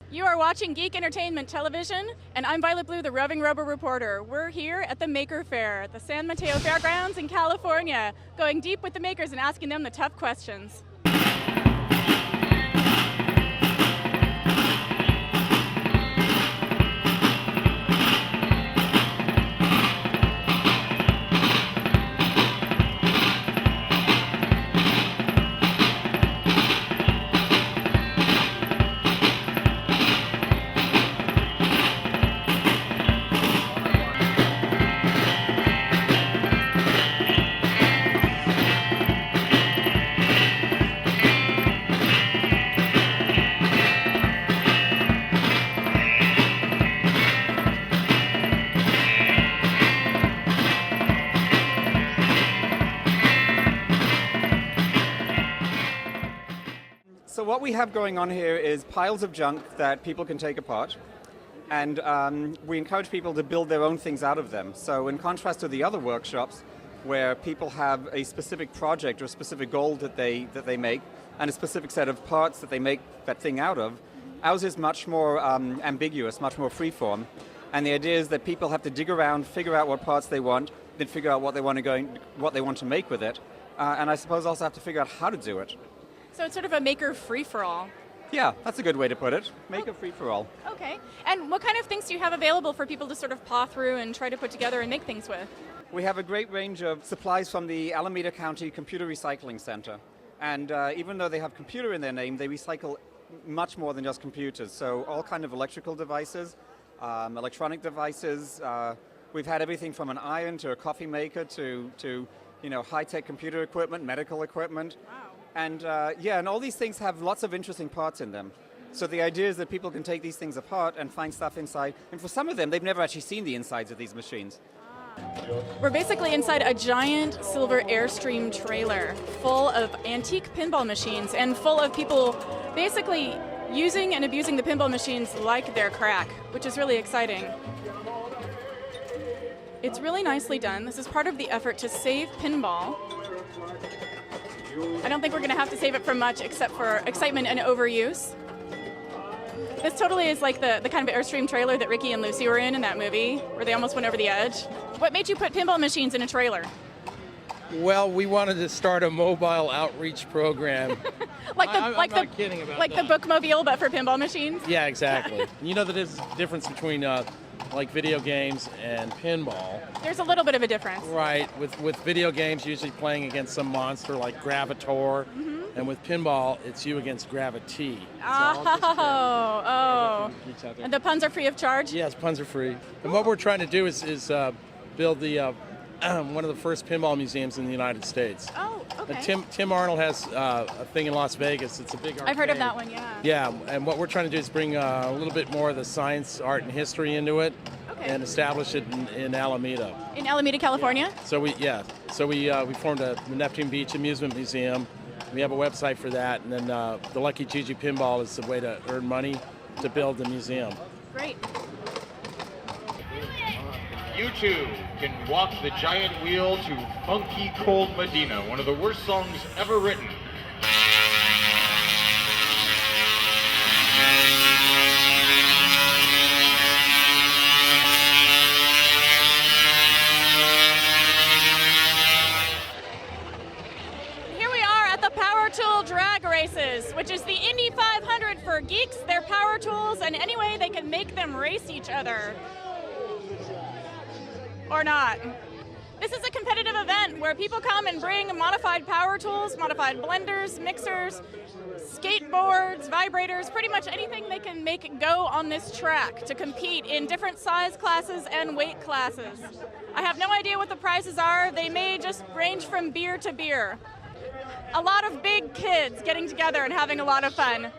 You are watching Geek Entertainment Television, and I'm Violet Blue, the Roving RoboReporter. We're here at the Maker Faire at the San Mateo Fairgrounds in California, going deep with the makers and asking them the tough questions. So what we have going on here is piles of junk that people can take apart, and we encourage people to build their own things out of them. So in contrast to the other workshops, where people have a specific project or a specific goal that they make, and a specific set of parts that they make that thing out of, ours is much more ambiguous, much more freeform. And the idea is that people have to dig around, figure out what parts they want, then figure out what they want to make with it, and I suppose also have to figure out how to do it. So it's sort of a maker free-for-all. Yeah, that's a good way to put it. Make a free-for-all. Okay. And what kind of things do you have available for people to sort of paw through and try to put together and make things with? We have a great range of supplies from the Alameda County Computer Recycling Center. And even though they have computer in their name, they recycle much more than just computers. So all kind of electrical devices, electronic devices. We've had everything from an iron to a coffee maker to high-tech computer equipment, medical equipment. Wow. And and all these things have lots of interesting parts in them. So the idea is that people can take these things apart and find stuff inside. And for some of them, they've never actually seen the insides of these machines. We're basically inside a giant silver Airstream trailer full of antique pinball machines and full of people basically using and abusing the pinball machines like they're crack, which is really exciting. It's really nicely done. This is part of the effort to save pinball. I don't think we're going to have to save it from much except for excitement and overuse. This totally is like the kind of Airstream trailer that Ricky and Lucy were in that movie, where they almost went over the edge. What made you put pinball machines in a trailer? Well, we wanted to start a mobile outreach program. I'm not kidding about like that. the bookmobile, but for pinball machines? Yeah, exactly. You know that there's a difference between like video games and pinball. There's a little bit of a difference. Right. With video games, usually playing against some monster like Gravitor, and with pinball, it's you against Gravity. Oh. And the puns are free of charge? Yes, puns are free. And what we're trying to do is build the one of the first pinball museums in the United States. Oh, okay. Tim Arnold has a thing in Las Vegas. It's a big arcade. I've heard of that one, yeah. Yeah, and what we're trying to do is bring a little bit more of the science, art, and history into it, and establish it in Alameda. In Alameda, California? Yeah. So we formed the Neptune Beach Amusement Museum. We have a website for that, and then the Lucky Gigi Pinball is the way to earn money to build the museum. Great. You too can walk the giant wheel to Funky Cold Medina, one of the worst songs ever written. Here we are at the Power Tool Drag Races, which is the Indy 500 for geeks, their power tools, and any way they can make them race each other. Or not. This is a competitive event where people come and bring modified power tools, modified blenders, mixers, skateboards, vibrators, pretty much anything they can make go on this track to compete in different size classes and weight classes. I have no idea what the prizes are. They may just range from beer to beer. A lot of big kids getting together and having a lot of fun.